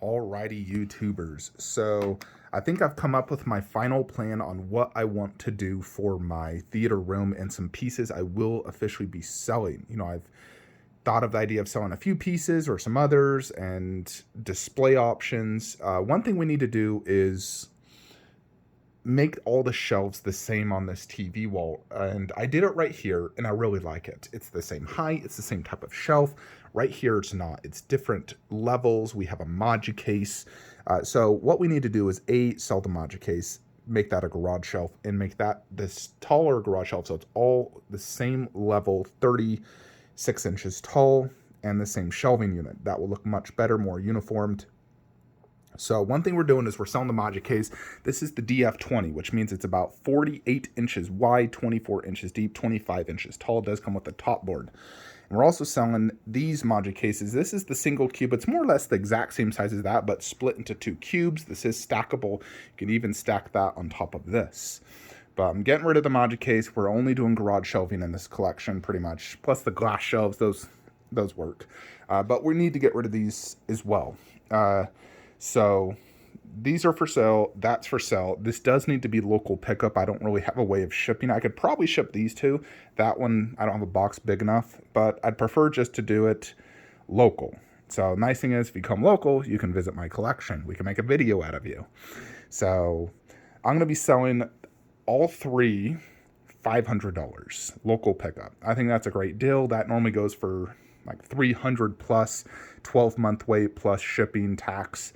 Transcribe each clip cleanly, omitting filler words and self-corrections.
Alrighty, YouTubers. So I think I've come up with my final plan on what I want to do for my theater room and some pieces I will officially be selling. I've thought of the idea of selling a few pieces or some others and display options. One thing we need to do is make all the shelves the same on this TV wall, and I did it right here and I really like it. It's the same height, it's the same type of shelf. Right here it's not, it's different levels. We have a Moducase. So what we need to do is sell the Moducase, make that a garage shelf, and make that this taller garage shelf so it's all the same level, 36 inches tall, and the same shelving unit. That will look much better, more uniformed. So one thing we're doing is we're selling the Moducase. This is the DF20, which means it's about 48 inches wide, 24 inches deep, 25 inches tall. It does come with a top board. And we're also selling these Moducases. This is the single cube. It's more or less the exact same size as that, but split into two cubes. This is stackable. You can even stack that on top of this. But I'm getting rid of the Moducase. We're only doing garage shelving in this collection, pretty much. Plus the glass shelves, those work. But we need to get rid of these as well. So these are for sale. That's for sale. This does need to be local pickup. I don't really have a way of shipping. I could probably ship these two. That one, I don't have a box big enough, but I'd prefer just to do it local. So nice thing is, if you come local, you can visit my collection. We can make a video out of you. So I'm going to be selling all three $500 local pickup. I think that's a great deal. That normally goes for like 300 plus, 12-month wait plus shipping, tax.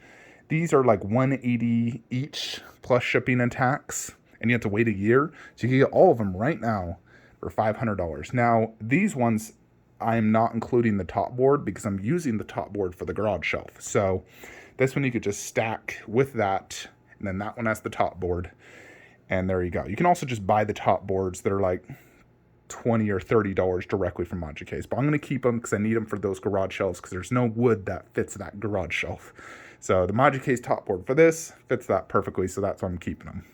These are like 180 each plus shipping and tax, and you have to wait a year. So you can get all of them right now for $500. Now, these ones, I am not including the top board because I'm using the top board for the garage shelf. So this one you could just stack with that, and then that one has the top board. And there you go. You can also just buy the top boards that are like $20 or $30 directly from Moducase. But I'm going to keep them because I need them for those garage shelves because there's no wood that fits that garage shelf. So the Moducase top board for this fits that perfectly, so that's why I'm keeping them.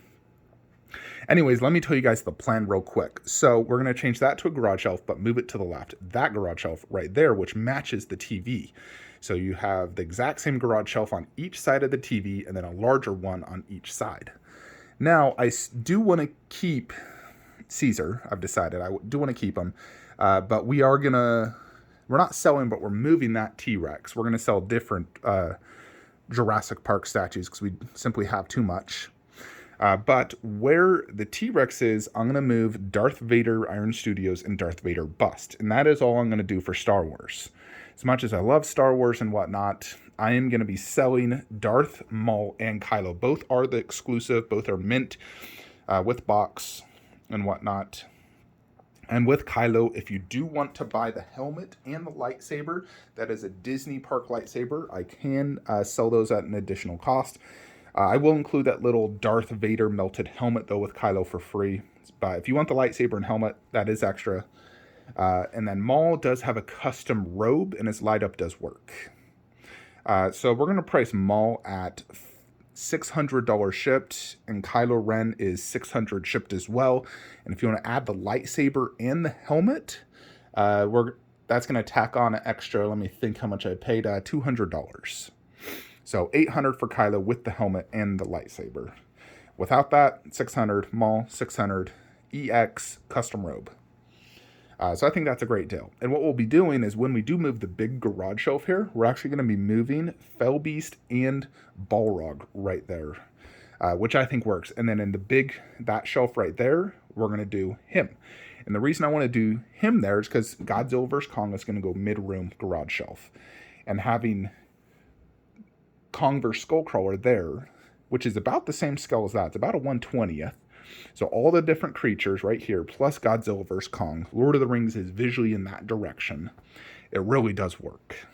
Anyways, let me tell you guys the plan real quick. So we're going to change that to a garage shelf, but move it to the left. That garage shelf right there, which matches the TV. So you have the exact same garage shelf on each side of the TV and then a larger one on each side. Now, I do want to keep Caesar. I've decided I do want to keep him, but we're not selling, but we're moving that T-Rex. We're going to sell different Jurassic Park statues because we simply have too much. But where the T-Rex is, I'm going to move Darth Vader Iron Studios and Darth Vader Bust. And that is all I'm going to do for Star Wars. As much as I love Star Wars and whatnot, I am going to be selling Darth, Maul, and Kylo. Both are the exclusive. Both are mint with box and whatnot. And with Kylo, if you do want to buy the helmet and the lightsaber, that is a Disney Park lightsaber, I can sell those at an additional cost. I will include that little Darth Vader melted helmet, though, with Kylo for free. But if you want the lightsaber and helmet, that is extra. And then Maul does have a custom robe, and his light up does work. So we're going to price Maul at $600 shipped, and Kylo Ren is $600 shipped as well. And if you want to add the lightsaber and the helmet, that's going to tack on an extra, let me think how much I paid, $200. So $800 for Kylo with the helmet and the lightsaber. Without that, $600, Maul, $600, EX, custom robe. So I think that's a great deal. And what we'll be doing is when we do move the big garage shelf here, we're actually going to be moving Fellbeast and Balrog right there, which I think works. And then in that shelf right there, we're going to do him. And the reason I want to do him there is because Godzilla vs. Kong is going to go mid-room garage shelf. And having Kong vs. Skullcrawler there, which is about the same scale as that, it's about a 1/20th. So all the different creatures right here, plus Godzilla vs. Kong. Lord of the Rings is visually in that direction. It really does work.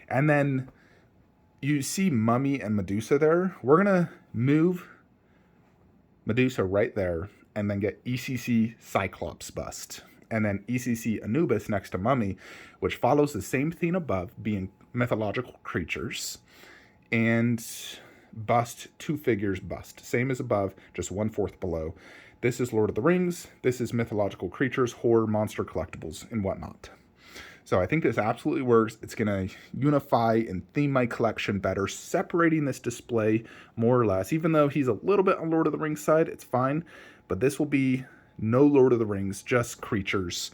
And then you see Mummy and Medusa there. We're going to move Medusa right there and then get ECC Cyclops Bust. And then ECC Anubis next to Mummy, which follows the same theme above, being mythological creatures. And Bust, two figures bust. Same as above, just 1/4 below. This is Lord of the Rings. This is mythological creatures, horror, monster collectibles, and whatnot. So I think this absolutely works. It's going to unify and theme my collection better, separating this display more or less. Even though he's a little bit on Lord of the Rings side, it's fine. But this will be no Lord of the Rings, just creatures.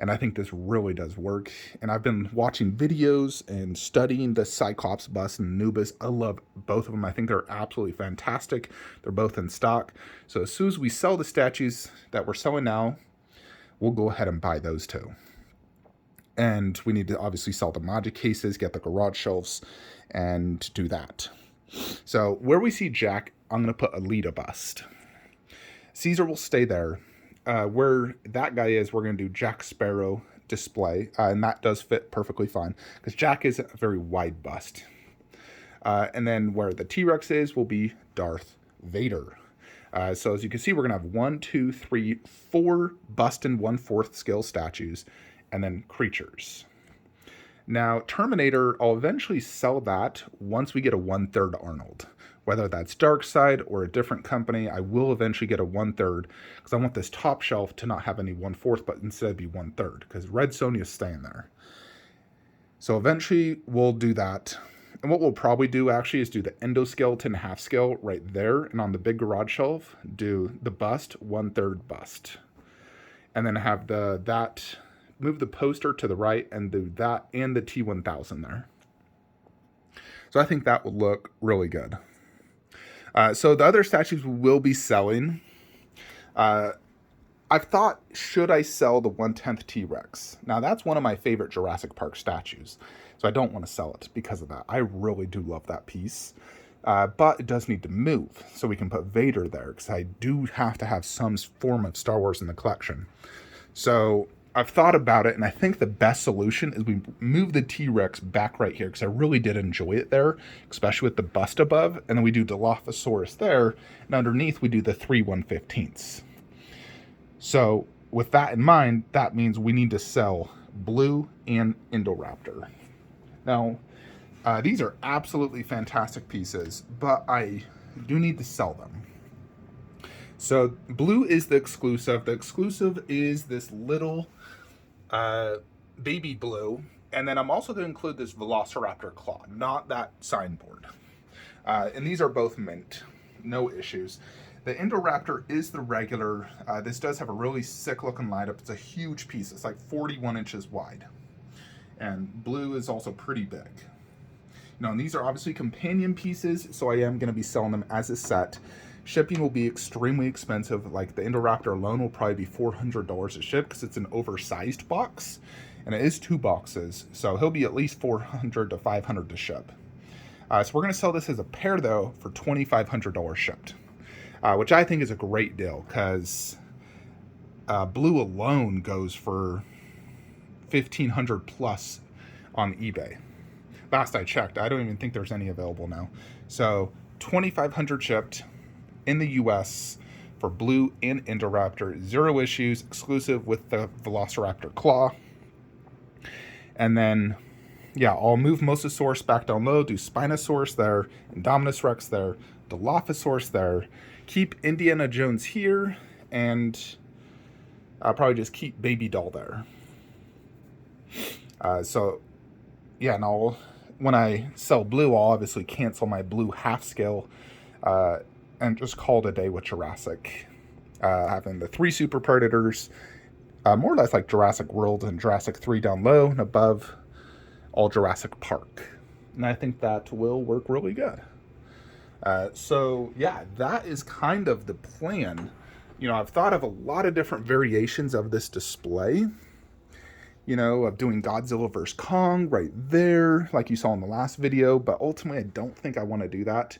And I think this really does work. And I've been watching videos and studying the Cyclops bust and Anubis. I love both of them. I think they're absolutely fantastic. They're both in stock. So as soon as we sell the statues that we're selling now, we'll go ahead and buy those two. And we need to obviously sell the Moducases, get the garage shelves, and do that. So where we see Jack, I'm going to put a Lita bust. Caesar will stay there. Where that guy is, we're going to do Jack Sparrow display. And that does fit perfectly fine, because Jack is a very wide bust. And then where the T-Rex is will be Darth Vader. So as you can see, we're going to have 1, 2, 3, 4 bust and 1/4 scale statues, and then creatures. Now, Terminator, I'll eventually sell that once we get a 1/3 Arnold. Whether that's Darkseid or a different company, I will eventually get a 1/3, because I want this top shelf to not have any 1/4, but instead be 1/3, because Red Sonja's staying there. So eventually we'll do that. And what we'll probably do actually is do the endoskeleton half scale right there, and on the big garage shelf, do the bust, 1/3 bust. And then have move the poster to the right and do that and the T1000 there. So I think that would look really good. So the other statues we will be selling. I've thought, should I sell the 1/10 T-Rex? Now that's one of my favorite Jurassic Park statues. So I don't want to sell it because of that. I really do love that piece. But it does need to move. So we can put Vader there, because I do have to have some form of Star Wars in the collection. So I've thought about it, and I think the best solution is we move the T-Rex back right here, because I really did enjoy it there, especially with the bust above, and then we do Dilophosaurus there, and underneath we do the 3 1/15ths. So with that in mind, that means we need to sell Blue and Indoraptor. Now, these are absolutely fantastic pieces, but I do need to sell them. So Blue is the exclusive. The exclusive is this little baby Blue. And then I'm also going to include this Velociraptor claw, not that signboard. And these are both mint. No issues. The Indoraptor is the regular. This does have a really sick looking lineup. It's a huge piece. It's like 41 inches wide. And Blue is also pretty big. Now, and these are obviously companion pieces, so I am going to be selling them as a set. Shipping will be extremely expensive. Like the Indoraptor alone will probably be $400 to ship, because it's an oversized box, and it is 2 boxes, so he'll be at least $400 to $500 to ship. So we're going to sell this as a pair though for $2,500 shipped, which I think is a great deal, because Blue alone goes for $1,500 plus on eBay. Last I checked, I don't even think there's any available now. So $2,500 shipped in the US for Blue and Indoraptor. 0 issues, exclusive with the Velociraptor claw. And then, yeah, I'll move Mosasaurus back down low, do Spinosaurus there, Indominus Rex there, Dilophosaurus there, keep Indiana Jones here, and I'll probably just keep Baby Doll there. So, yeah, and when I sell Blue, I'll obviously cancel my Blue half scale and just call it a day with Jurassic. Having the 3 Super Predators, more or less like Jurassic World and Jurassic 3 down low, and above all Jurassic Park. And I think that will work really good. So, yeah, that is kind of the plan. You know, I've thought of a lot of different variations of this display. You know, of doing Godzilla vs. Kong right there, like you saw in the last video. But ultimately, I don't think I want to do that.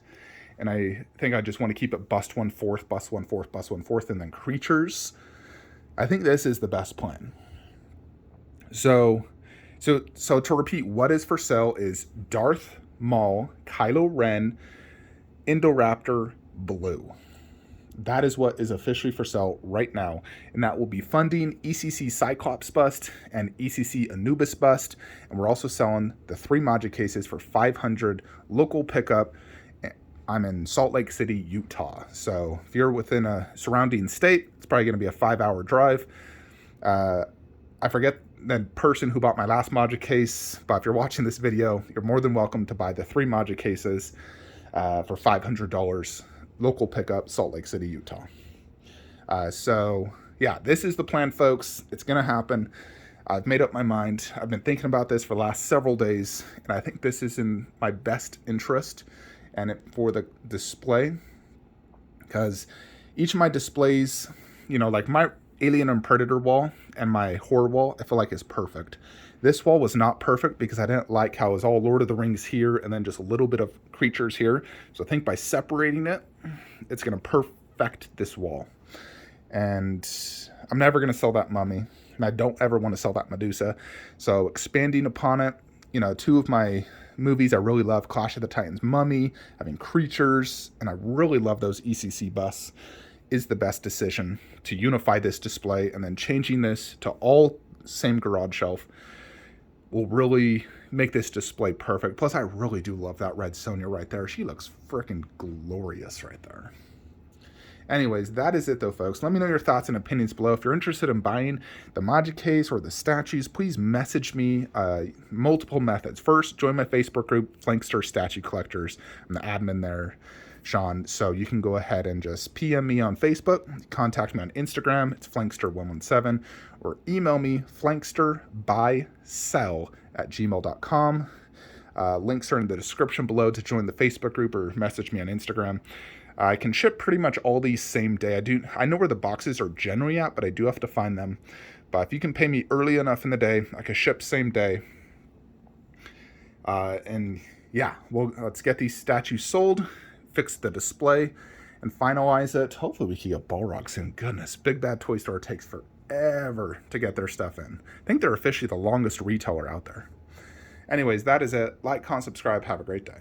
And I think I just want to keep it bust 1/4, bust 1/4, bust 1/4, and then creatures. I think this is the best plan. So to repeat, what is for sale is Darth Maul, Kylo Ren, Indoraptor, Blue. That is what is officially for sale right now, and that will be funding ECC Cyclops bust and ECC Anubis bust, and we're also selling the 3 Moducases for $500 local pickup. I'm in Salt Lake City, Utah, so if you're within a surrounding state, it's probably going to be a 5-hour drive. I forget the person who bought my last Moducase, but if you're watching this video, you're more than welcome to buy the 3 Moducases for $500, local pickup, Salt Lake City, Utah. So yeah, this is the plan, folks. It's gonna happen. I've made up my mind. I've been thinking about this for the last several days, and I think this is in my best interest and for the display, because each of my displays, you know, like my Alien and Predator wall and my horror wall, I feel like is perfect. This wall was not perfect because I didn't like how it was all Lord of the Rings here and then just a little bit of creatures here. So I think by separating it, it's going to perfect this wall. And I'm never going to sell that mummy, and I don't ever want to sell that Medusa. So expanding upon it, you know, 2 of my movies I really love, Clash of the Titans Mummy, having creatures, and I really love those ECC busts, is the best decision to unify this display, and then changing this to all same garage shelf will really make this display perfect. Plus, I really do love that red Sonya right there. She looks freaking glorious right there. Anyways, that is it though, folks. Let me know your thoughts and opinions below. If you're interested in buying the Moducase or the statues, please message me multiple methods. First, join my Facebook group, Flankster Statue Collectors. I'm the admin there, Sean. So you can go ahead and just PM me on Facebook, contact me on Instagram, it's Flankster117, or email me, flanksterbysell@gmail.com. Links are in the description below to join the Facebook group or message me on Instagram. I can ship pretty much all these same day. I know where the boxes are generally at, but I do have to find them. But if you can pay me early enough in the day, I can ship same day. And yeah, well, let's get these statues sold, fix the display, and finalize it. Hopefully we can get Balrog soon. Goodness, Big Bad Toy Store takes forever to get their stuff in. I think they're officially the longest retailer out there. Anyways, that is it. Like, comment, subscribe. Have a great day.